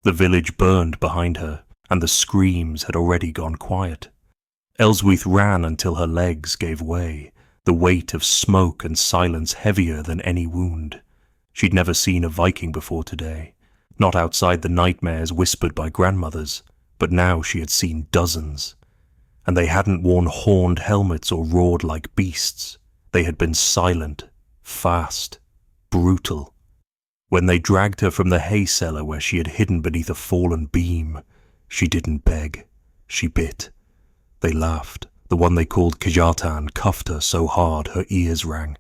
The village burned behind her, and the screams had already gone quiet. Elswyth ran until her legs gave way, the weight of smoke and silence heavier than any wound. She'd never seen a Viking before today, not outside the nightmares whispered by grandmothers, but now she had seen dozens. And they hadn't worn horned helmets or roared like beasts. They had been silent, fast, brutal. When they dragged her from the hay cellar where she had hidden beneath a fallen beam, she didn't beg, she bit. They laughed. The one they called Kjartan cuffed her so hard her ears rang.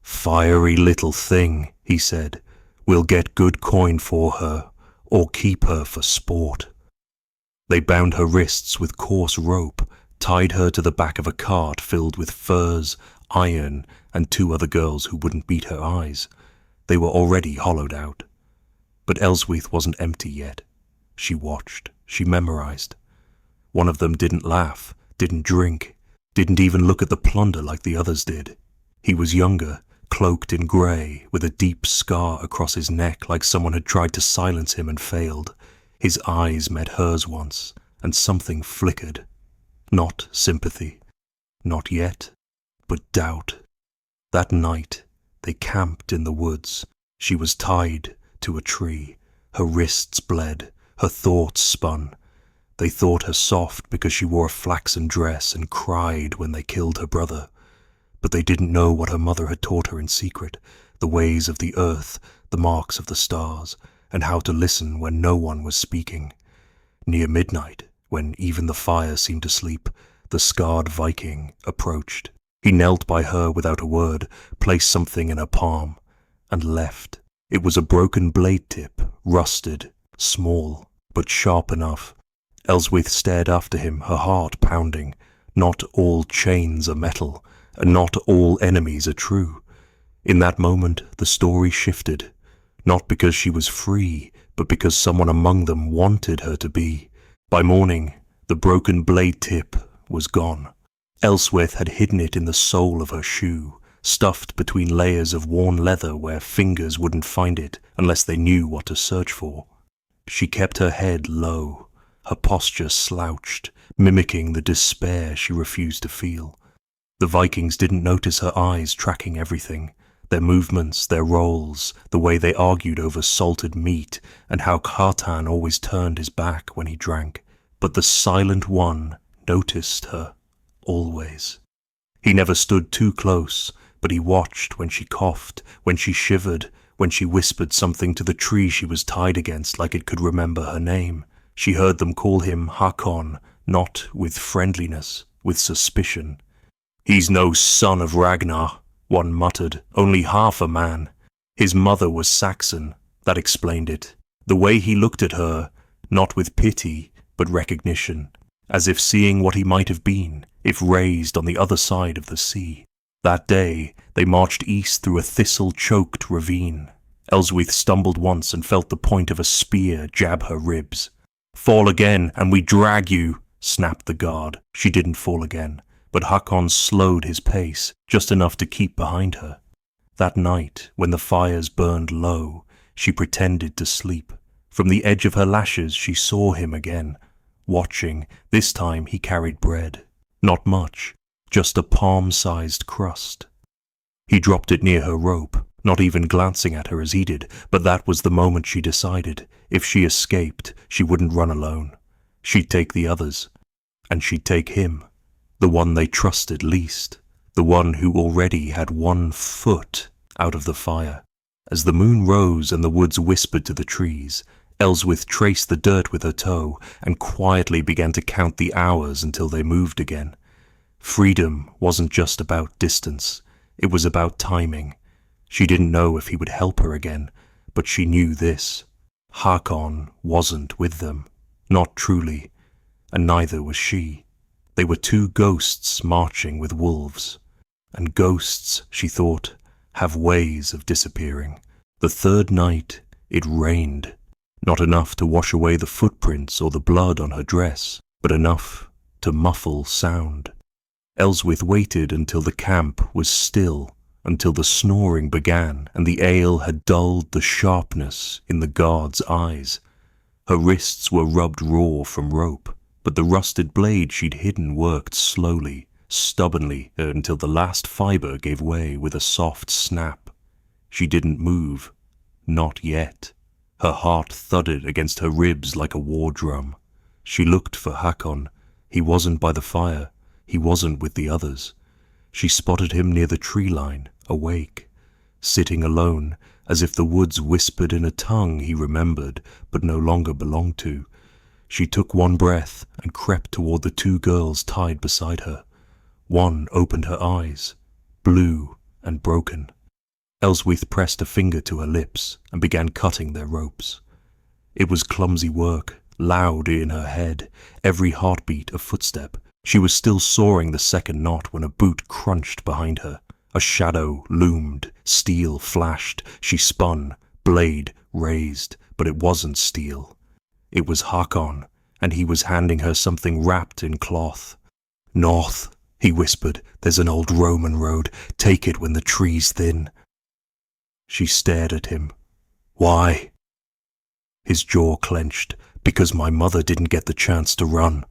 "Fiery little thing," he said. "We'll get good coin for her, or keep her for sport." They bound her wrists with coarse rope, tied her to the back of a cart filled with furs, iron, and 2 other girls who wouldn't beat her eyes. They were already hollowed out. But Elswyth wasn't empty yet. She watched, she memorized. One of them didn't laugh, didn't drink, didn't even look at the plunder like the others did. He was younger, cloaked in grey, with a deep scar across his neck like someone had tried to silence him and failed. His eyes met hers once, and something flickered. Not sympathy. Not yet, but doubt. That night, they camped in the woods. She was tied to a tree. Her wrists bled. Her thoughts spun. They thought her soft because she wore a flaxen dress and cried when they killed her brother. But they didn't know what her mother had taught her in secret, the ways of the earth, the marks of the stars, and how to listen when no one was speaking. Near midnight, when even the fire seemed to sleep, the scarred Viking approached. He knelt by her without a word, placed something in her palm, and left. It was a broken blade tip, rusted, small, but sharp enough. Elswyth stared after him, her heart pounding. Not all chains are metal, and not all enemies are true. In that moment, the story shifted. Not because she was free, but because someone among them wanted her to be. By morning, the broken blade tip was gone. Elswyth had hidden it in the sole of her shoe, stuffed between layers of worn leather where fingers wouldn't find it unless they knew what to search for. She kept her head low, her posture slouched, mimicking the despair she refused to feel. The Vikings didn't notice her eyes tracking everything. Their movements, their roles, the way they argued over salted meat, and how Kjartan always turned his back when he drank. But the silent one noticed her, always. He never stood too close, but he watched when she coughed, when she shivered, when she whispered something to the tree she was tied against like it could remember her name. She heard them call him Hakon, not with friendliness, with suspicion. "He's no son of Ragnar," one muttered, "only half a man." His mother was Saxon, that explained it. The way he looked at her, not with pity, but recognition, as if seeing what he might have been, if raised on the other side of the sea. That day, they marched east through a thistle-choked ravine. Elswyth stumbled once and felt the point of a spear jab her ribs. "Fall again, and we drag you," snapped the guard. She didn't fall again, but Hakon slowed his pace, just enough to keep behind her. That night, when the fires burned low, she pretended to sleep. From the edge of her lashes she saw him again, watching. This time he carried bread. Not much, just a palm-sized crust. He dropped it near her rope, not even glancing at her as he did, but that was the moment she decided. If she escaped, she wouldn't run alone. She'd take the others, and she'd take him. The one they trusted least, the one who already had 1 foot out of the fire. As the moon rose and the woods whispered to the trees, Elswyth traced the dirt with her toe and quietly began to count the hours until they moved again. Freedom wasn't just about distance, it was about timing. She didn't know if he would help her again, but she knew this. Hakon wasn't with them, not truly, and neither was she. They were 2 ghosts marching with wolves. And ghosts, she thought, have ways of disappearing. The 3rd night, it rained. Not enough to wash away the footprints or the blood on her dress, but enough to muffle sound. Elswyth waited until the camp was still, until the snoring began and the ale had dulled the sharpness in the guard's eyes. Her wrists were rubbed raw from rope, but the rusted blade she'd hidden worked slowly, stubbornly, until the last fibre gave way with a soft snap. She didn't move. Not yet. Her heart thudded against her ribs like a war drum. She looked for Hakon. He wasn't by the fire. He wasn't with the others. She spotted him near the tree line, awake, sitting alone, as if the woods whispered in a tongue he remembered but no longer belonged to. She took one breath and crept toward the two girls tied beside her. One opened her eyes, blue and broken. Elswyth pressed a finger to her lips and began cutting their ropes. It was clumsy work, loud in her head, every heartbeat a footstep. She was still sawing the second knot when a boot crunched behind her. A shadow loomed, steel flashed. She spun, blade raised, but it wasn't steel. It was Hakon, and he was handing her something wrapped in cloth. "North," he whispered. "There's an old Roman road. Take it when the tree's thin." She stared at him. "Why?" His jaw clenched. "Because my mother didn't get the chance to run."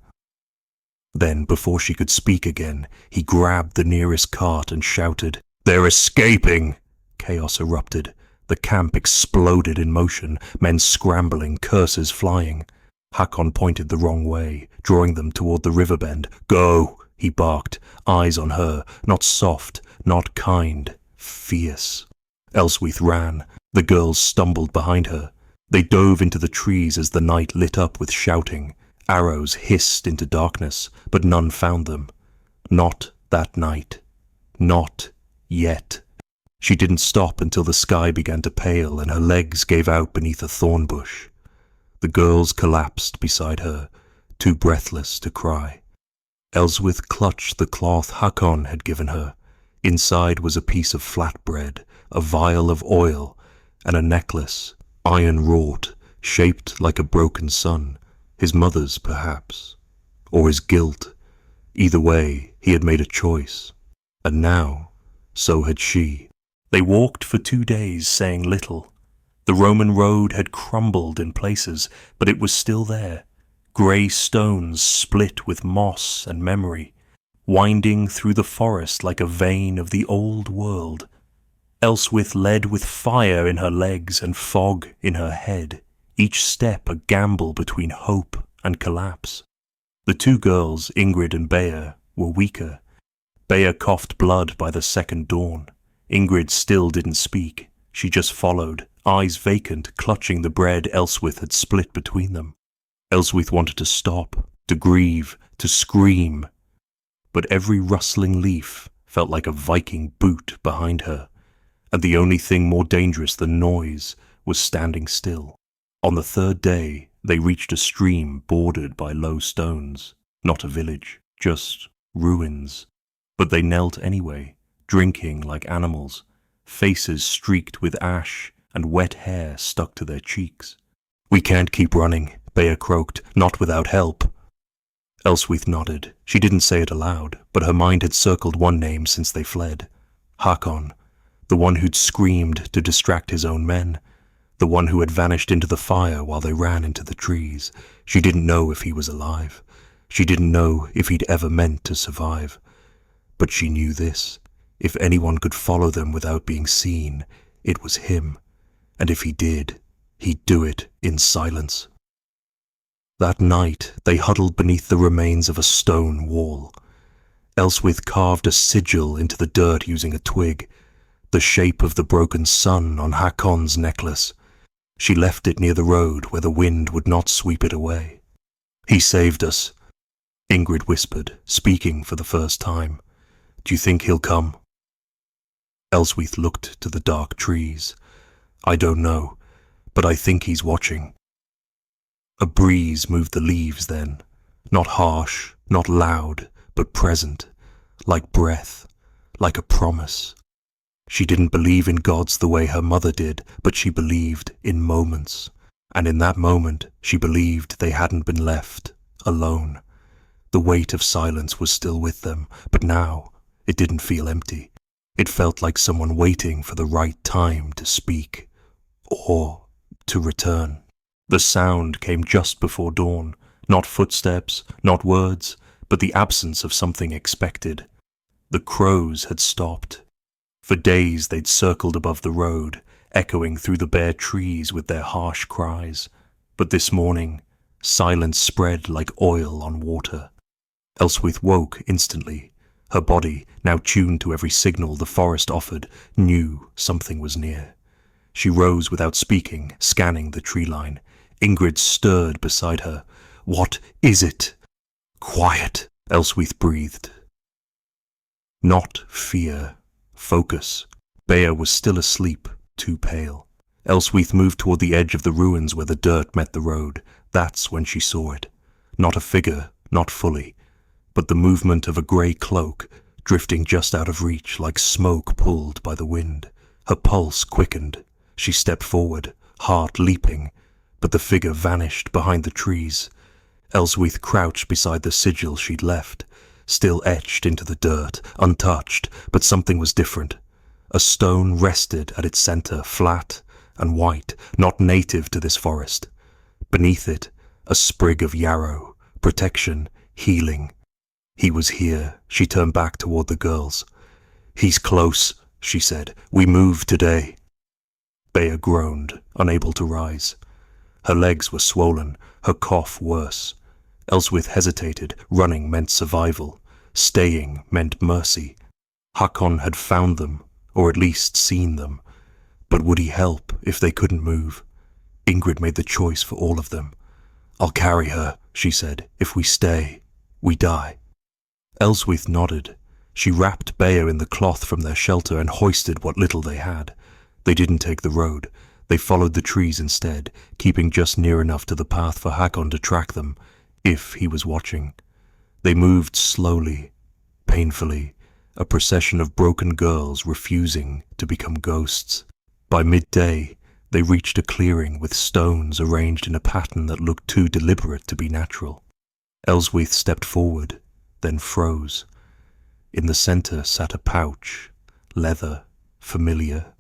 Then, before she could speak again, he grabbed the nearest cart and shouted, "They're escaping!" Chaos erupted. The camp exploded in motion, men scrambling, curses flying. Hakon pointed the wrong way, drawing them toward the river bend. "Go!" he barked, eyes on her, not soft, not kind, fierce. Elswyth ran. The girls stumbled behind her. They dove into the trees as the night lit up with shouting. Arrows hissed into darkness, but none found them. Not that night. Not yet. She didn't stop until the sky began to pale and her legs gave out beneath a thorn bush. The girls collapsed beside her, too breathless to cry. Elswyth clutched the cloth Hakon had given her. Inside was a piece of flatbread, a vial of oil, and a necklace, iron-wrought, shaped like a broken sun. His mother's, perhaps, or his guilt. Either way, he had made a choice. And now, so had she. They walked for 2 days, saying little. The Roman road had crumbled in places, but it was still there. Grey stones split with moss and memory, winding through the forest like a vein of the old world. Elswyth led with fire in her legs and fog in her head, each step a gamble between hope and collapse. The two girls, Ingrid and Bea, were weaker. Bea coughed blood by the second dawn. Ingrid still didn't speak. She just followed, eyes vacant, clutching the bread Elswyth had split between them. Elswyth wanted to stop, to grieve, to scream. But every rustling leaf felt like a Viking boot behind her, and the only thing more dangerous than noise was standing still. On the third day, they reached a stream bordered by low stones. Not a village, just ruins. But they knelt anyway, drinking like animals, faces streaked with ash and wet hair stuck to their cheeks. "We can't keep running," Bea croaked, "not without help." Elswyth nodded. She didn't say it aloud, but her mind had circled one name since they fled. Hakon, the one who'd screamed to distract his own men. The one who had vanished into the fire while they ran into the trees. She didn't know if he was alive. She didn't know if he'd ever meant to survive. But she knew this. If anyone could follow them without being seen, it was him. And if he did, he'd do it in silence. That night, they huddled beneath the remains of a stone wall. Elswyth carved a sigil into the dirt using a twig, the shape of the broken sun on Hakon's necklace. She left it near the road where the wind would not sweep it away. "He saved us," Ingrid whispered, speaking for the first time. "Do you think he'll come?" Elswyth looked to the dark trees. "I don't know, but I think he's watching." A breeze moved the leaves then, not harsh, not loud, but present, like breath, like a promise. She didn't believe in gods the way her mother did, but she believed in moments. And in that moment, she believed they hadn't been left alone. The weight of silence was still with them, but now it didn't feel empty. It felt like someone waiting for the right time to speak, or to return. The sound came just before dawn, not footsteps, not words, but the absence of something expected. The crows had stopped. For days they'd circled above the road, echoing through the bare trees with their harsh cries. But this morning, silence spread like oil on water. Elswyth woke instantly. Her body, now tuned to every signal the forest offered, knew something was near. She rose without speaking, scanning the tree line. Ingrid stirred beside her. "What is it?" "Quiet," Elswyth breathed. Not fear. Focus. Bea was still asleep, too pale. Elswyth moved toward the edge of the ruins where the dirt met the road. That's when she saw it. Not a figure, not fully, but the movement of a grey cloak, drifting just out of reach like smoke pulled by the wind. Her pulse quickened. She stepped forward, heart leaping, but the figure vanished behind the trees. Elswyth crouched beside the sigil she'd left, still etched into the dirt, untouched, but something was different. A stone rested at its center, flat and white, not native to this forest. Beneath it, a sprig of yarrow, protection, healing. He was here. She turned back toward the girls. "He's close," she said. "We move today." Bea groaned, unable to rise. Her legs were swollen, her cough worse. Elswyth hesitated. Running meant survival. Staying meant mercy. Hakon had found them, or at least seen them. But would he help if they couldn't move? Ingrid made the choice for all of them. "I'll carry her," she said. "If we stay, we die." Elswyth nodded. She wrapped Bea in the cloth from their shelter and hoisted what little they had. They didn't take the road. They followed the trees instead, keeping just near enough to the path for Hakon to track them, if he was watching. They moved slowly, painfully, a procession of broken girls refusing to become ghosts. By midday, they reached a clearing with stones arranged in a pattern that looked too deliberate to be natural. Elswyth stepped forward, then froze. In the center sat a pouch, leather, familiar.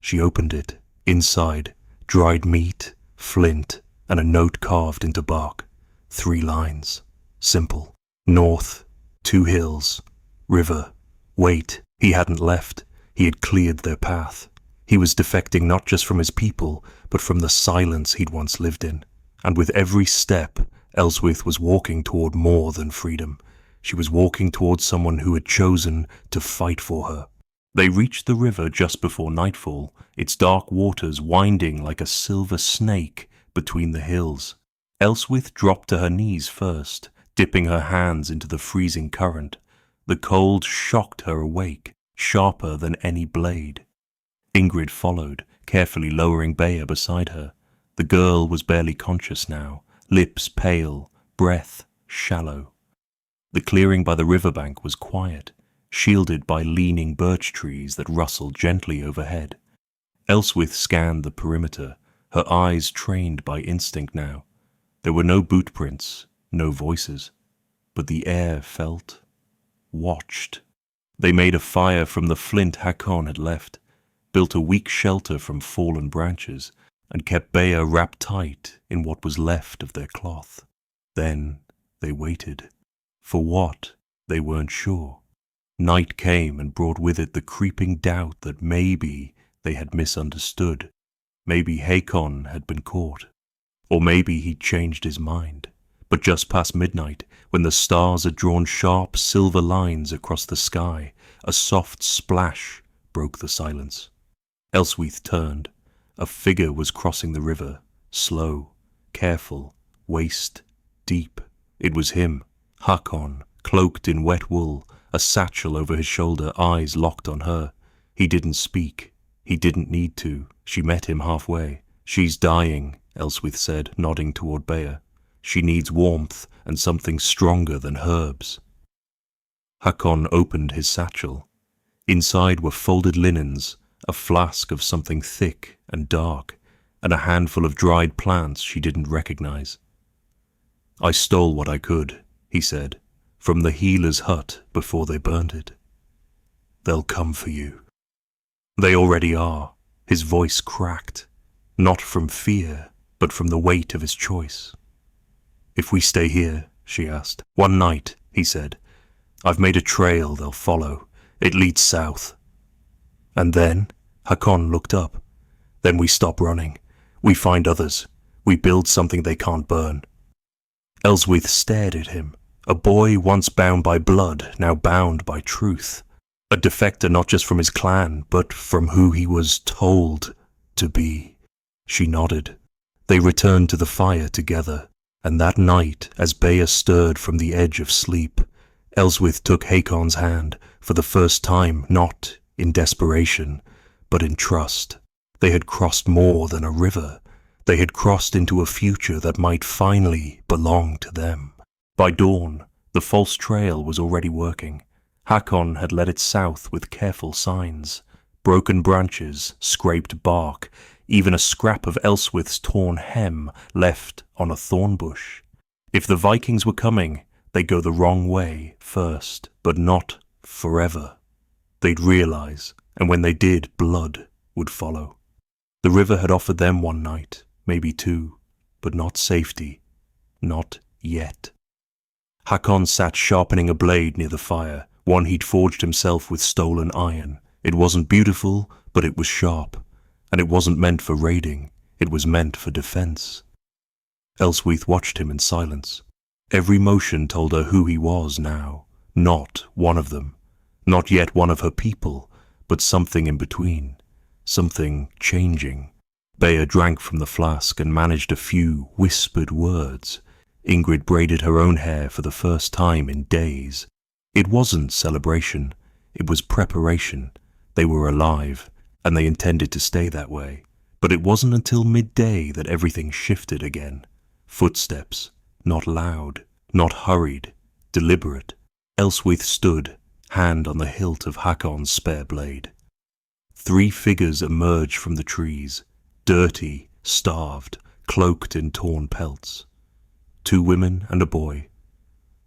She opened it. Inside, dried meat, flint, and a note carved into bark. 3 lines. Simple. North, 2 hills, river. Wait, he hadn't left. He had cleared their path. He was defecting not just from his people, but from the silence he'd once lived in. And with every step, Elswyth was walking toward more than freedom. She was walking toward someone who had chosen to fight for her. They reached the river just before nightfall, its dark waters winding like a silver snake between the hills. Elswyth dropped to her knees first, dipping her hands into the freezing current. The cold shocked her awake, sharper than any blade. Ingrid followed, carefully lowering Bea beside her. The girl was barely conscious now, lips pale, breath shallow. The clearing by the riverbank was quiet, shielded by leaning birch trees that rustled gently overhead. Elswyth scanned the perimeter, her eyes trained by instinct now. There were no boot prints, no voices, but the air felt watched. They made a fire from the flint Hakon had left, built a weak shelter from fallen branches, and kept Bea wrapped tight in what was left of their cloth. Then they waited. For what? They weren't sure. Night came and brought with it the creeping doubt that maybe they had misunderstood. Maybe Hakon had been caught. Or maybe he'd changed his mind. But just past midnight, when the stars had drawn sharp silver lines across the sky, a soft splash broke the silence. Elswyth turned. A figure was crossing the river, slow, careful, waist deep. It was him, Hakon, cloaked in wet wool, a satchel over his shoulder, eyes locked on her. He didn't speak. He didn't need to. She met him halfway. "She's dying," Elswyth said, nodding toward Bea. "She needs warmth and something stronger than herbs." Hakon opened his satchel. Inside were folded linens, a flask of something thick and dark, and a handful of dried plants she didn't recognize. "I stole what I could," he said, "from the healer's hut before they burned it. They'll come for you." "They already are." His voice cracked. Not from fear, but from the weight of his choice. "If we stay here," she asked. "One night," he said. "I've made a trail they'll follow. It leads south." "And then?" Hakon looked up. "Then we stop running. We find others. We build something they can't burn." Elswyth stared at him. A boy once bound by blood, now bound by truth. A defector not just from his clan, but from who he was told to be. She nodded. They returned to the fire together, and that night, as Bea stirred from the edge of sleep, Elswyth took Hakon's hand, for the first time not in desperation, but in trust. They had crossed more than a river. They had crossed into a future that might finally belong to them. By dawn, the false trail was already working. Hakon had led it south with careful signs. Broken branches, scraped bark, even a scrap of Elswyth's torn hem left on a thorn bush. If the Vikings were coming, they'd go the wrong way first, but not forever. They'd realize, and when they did, blood would follow. The river had offered them one night, maybe two, but not safety. Not yet. Hakon sat sharpening a blade near the fire, one he'd forged himself with stolen iron. It wasn't beautiful, but it was sharp. And it wasn't meant for raiding, it was meant for defense. Elswyth watched him in silence. Every motion told her who he was now. Not one of them. Not yet one of her people, but something in between. Something changing. Bea drank from the flask and managed a few whispered words. Ingrid braided her own hair for the first time in days. It wasn't celebration. It was preparation. They were alive, and they intended to stay that way. But it wasn't until midday that everything shifted again. Footsteps, not loud, not hurried, deliberate. Elswyth stood, hand on the hilt of Hakon's spare blade. 3 figures emerged from the trees, dirty, starved, cloaked in torn pelts. 2 women and a boy.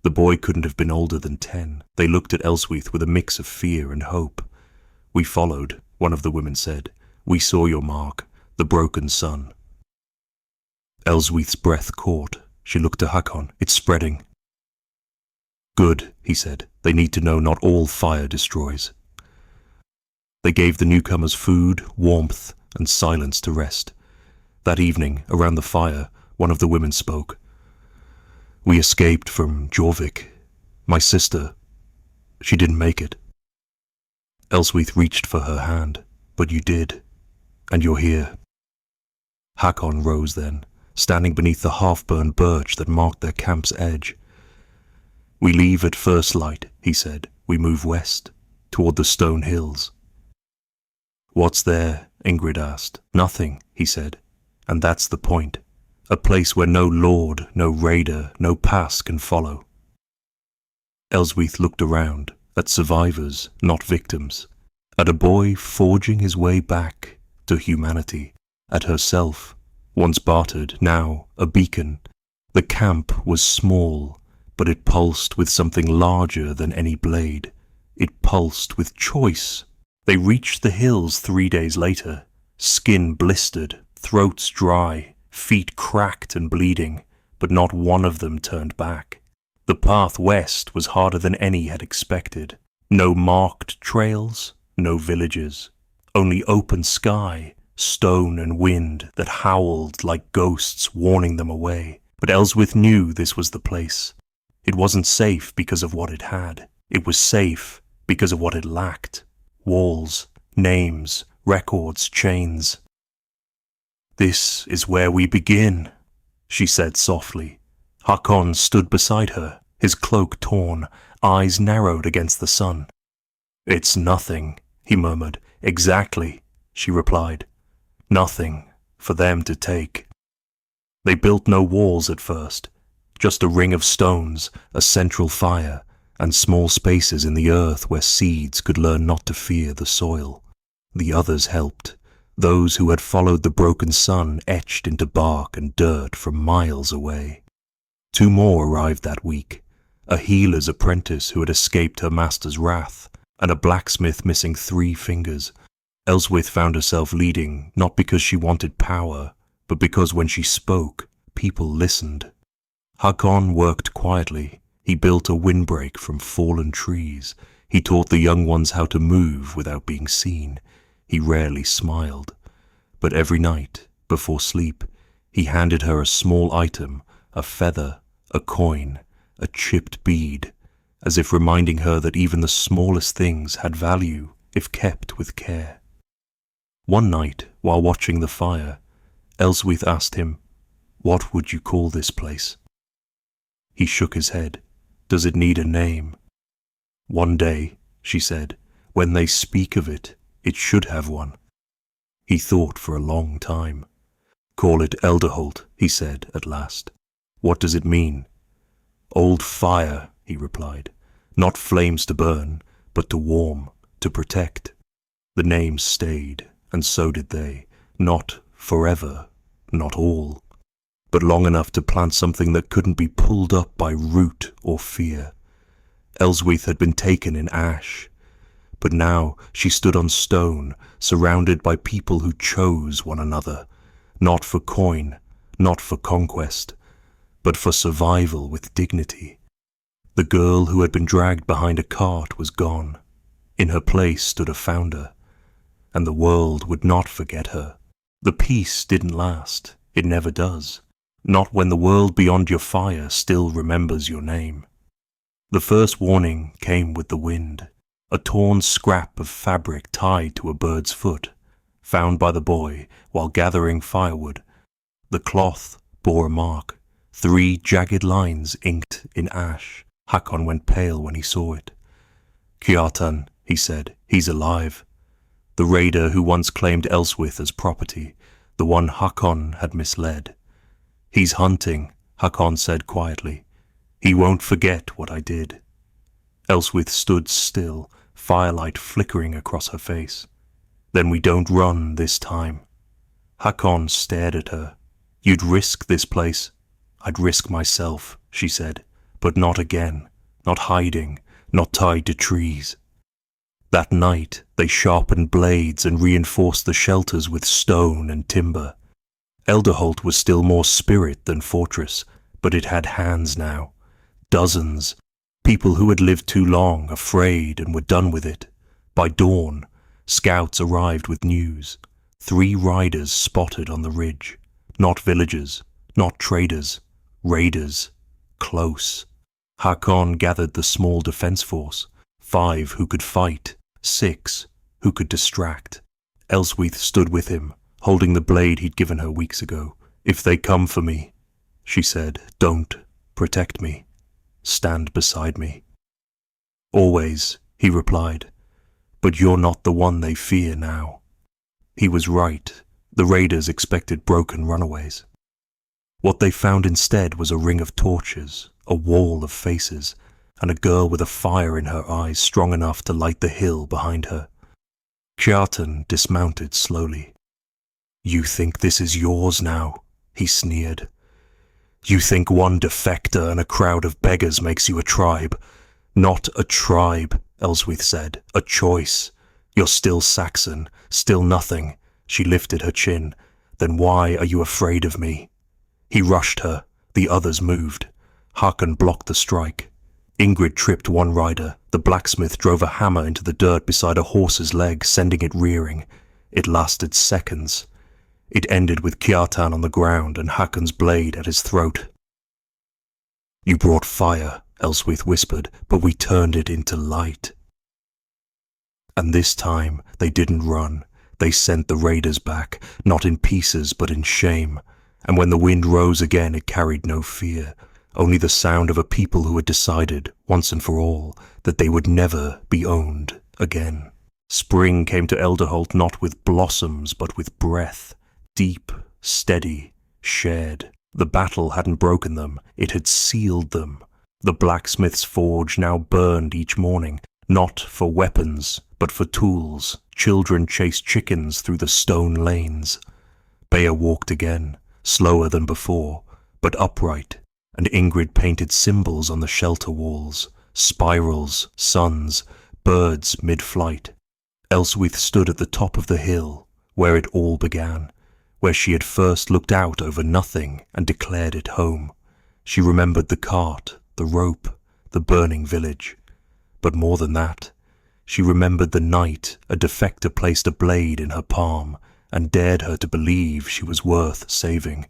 The boy couldn't have been older than 10. They looked at Elswyth with a mix of fear and hope. "We followed," one of the women said. "We saw your mark, the broken sun." Elswyth's breath caught. She looked to Hakon. "It's spreading." "Good," he said. "They need to know not all fire destroys." They gave the newcomers food, warmth, and silence to rest. That evening, around the fire, one of the women spoke. "We escaped from Jorvik. My sister, she didn't make it." Elswyth reached for her hand. "But you did, and you're here." Hakon rose then, standing beneath the half-burned birch that marked their camp's edge. "We leave at first light," he said. "We move west, toward the stone hills." "What's there?" Ingrid asked. "Nothing," he said. "And that's the point. A place where no lord, no raider, no pass can follow." Elswyth looked around, at survivors, not victims, at a boy forging his way back to humanity, at herself, once bartered, now a beacon. The camp was small, but it pulsed with something larger than any blade. It pulsed with choice. They reached the hills 3 days later, skin blistered, throats dry, feet cracked and bleeding, but not one of them turned back. The path west was harder than any had expected. No marked trails, no villages, only open sky, stone and wind that howled like ghosts warning them away. But Elswyth knew this was the place. It wasn't safe because of what it had. It was safe because of what it lacked. Walls, names, records, chains. "This is where we begin," she said softly. Hakon stood beside her, his cloak torn, eyes narrowed against the sun. "It's nothing," he murmured. "Exactly," she replied. "Nothing for them to take." They built no walls at first, just a ring of stones, a central fire, and small spaces in the earth where seeds could learn not to fear the soil. The others helped, those who had followed the broken sun etched into bark and dirt from miles away. 2 more arrived that week, a healer's apprentice who had escaped her master's wrath, and a blacksmith missing 3 fingers. Elswyth found herself leading not because she wanted power, but because when she spoke, people listened. Hakon worked quietly. He built a windbreak from fallen trees. He taught the young ones how to move without being seen. He rarely smiled. But every night, before sleep, he handed her a small item, a feather, a coin, a chipped bead, as if reminding her that even the smallest things had value if kept with care. One night, while watching the fire, Elswyth asked him, "What would you call this place?" He shook his head. "Does it need a name?" "One day," she said, "when they speak of it, it should have one." He thought for a long time. "Call it Elderholt," he said at last. "What does it mean?" "Old fire," he replied. "Not flames to burn, but to warm, to protect." The name stayed, and so did they. Not forever, not all, but long enough to plant something that couldn't be pulled up by root or fear. Elswyth had been taken in ash, but now she stood on stone, surrounded by people who chose one another, not for coin, not for conquest, but for survival with dignity. The girl who had been dragged behind a cart was gone. In her place stood a founder, and the world would not forget her. The peace didn't last. It never does. Not when the world beyond your fire still remembers your name. The first warning came with the wind, a torn scrap of fabric tied to a bird's foot, found by the boy while gathering firewood. The cloth bore a mark, 3 jagged lines inked in ash. Hakon went pale when he saw it. "Kjartan," he said, "he's alive." The raider who once claimed Elswyth as property, the one Hakon had misled. "He's hunting," Hakon said quietly. "He won't forget what I did." Elswyth stood still, firelight flickering across her face. "Then we don't run this time." Hakon stared at her. "You'd risk this place." "I'd risk myself," she said, "but not again, not hiding, not tied to trees." That night they sharpened blades and reinforced the shelters with stone and timber. Elderholt was still more spirit than fortress, but it had hands now. Dozens. People who had lived too long, afraid, and were done with it. By dawn, scouts arrived with news. 3 riders spotted on the ridge. Not villagers, not traders, raiders. Close. Hakon gathered the small defense force. 5 who could fight, 6 who could distract. Elswyth stood with him, holding the blade he'd given her weeks ago. "If they come for me," she said, "don't protect me. Stand beside me." "Always," he replied, "but you're not the one they fear now." He was right. The raiders expected broken runaways. What they found instead was a ring of torches, a wall of faces, and a girl with a fire in her eyes strong enough to light the hill behind her. Kjartan dismounted slowly. "You think this is yours now?" he sneered. "You think one defector and a crowd of beggars makes you a tribe?" "Not a tribe," Elswyth said, "a choice. You're still Saxon, still nothing." She lifted her chin. "Then why are you afraid of me?" He rushed her. The others moved. Hakon blocked the strike. Ingrid tripped one rider. The blacksmith drove a hammer into the dirt beside a horse's leg, sending it rearing. It lasted seconds. It ended with Kjartan on the ground and Hakon's blade at his throat. "You brought fire," Elswyth whispered, "but we turned it into light." And this time they didn't run. They sent the raiders back, not in pieces but in shame. And when the wind rose again, it carried no fear, only the sound of a people who had decided, once and for all, that they would never be owned again. Spring came to Elderholt not with blossoms but with breath, deep, steady, shared. The battle hadn't broken them, it had sealed them. The blacksmith's forge now burned each morning, not for weapons, but for tools. Children chased chickens through the stone lanes. Beyer walked again, slower than before, but upright, and Ingrid painted symbols on the shelter walls, spirals, suns, birds mid-flight. Elswyth stood at the top of the hill, where it all began, where she had first looked out over nothing and declared it home. She remembered the cart, the rope, the burning village. But more than that, she remembered the night a defector placed a blade in her palm and dared her to believe she was worth saving.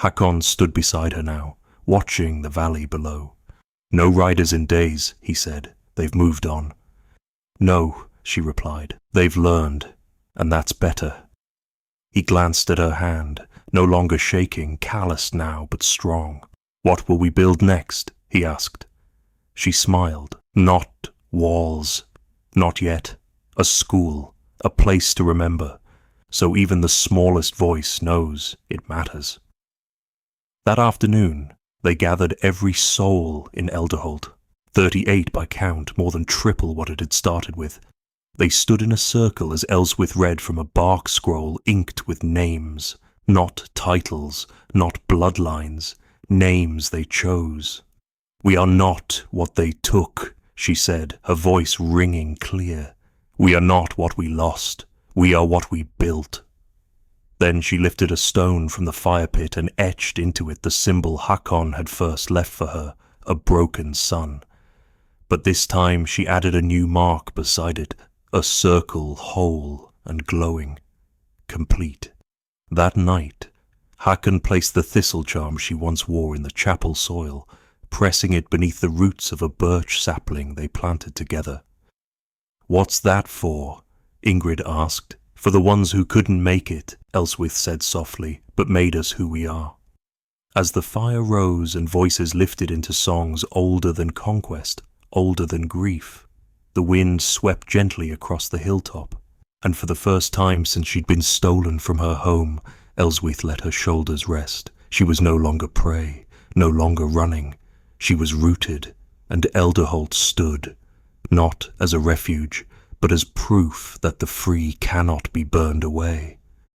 Hakon stood beside her now, watching the valley below. "No riders in days," he said. "They've moved on." "No," she replied. "They've learned, and that's better." He glanced at her hand, no longer shaking, calloused now but strong. "What will we build next?" he asked. She smiled. "Not walls. Not yet. A school, a place to remember, so even the smallest voice knows it matters." That afternoon, they gathered every soul in Elderholt, 38 by count, more than triple what it had started with. They stood in a circle as Elswyth read from a bark scroll inked with names, not titles, not bloodlines, names they chose. "We are not what they took," she said, her voice ringing clear. "We are not what we lost. We are what we built." Then she lifted a stone from the fire pit and etched into it the symbol Hakon had first left for her, a broken sun. But this time she added a new mark beside it, a circle whole and glowing, complete. That night, Hakon placed the thistle charm she once wore in the chapel soil, pressing it beneath the roots of a birch sapling they planted together. "What's that for?" Ingrid asked. "For the ones who couldn't make it," Elswyth said softly, "but made us who we are." As the fire rose and voices lifted into songs older than conquest, older than grief, the wind swept gently across the hilltop, and for the first time since she'd been stolen from her home, Elswyth let her shoulders rest. She was no longer prey, no longer running. She was rooted, and Elderholt stood, not as a refuge, but as proof that the free cannot be burned away.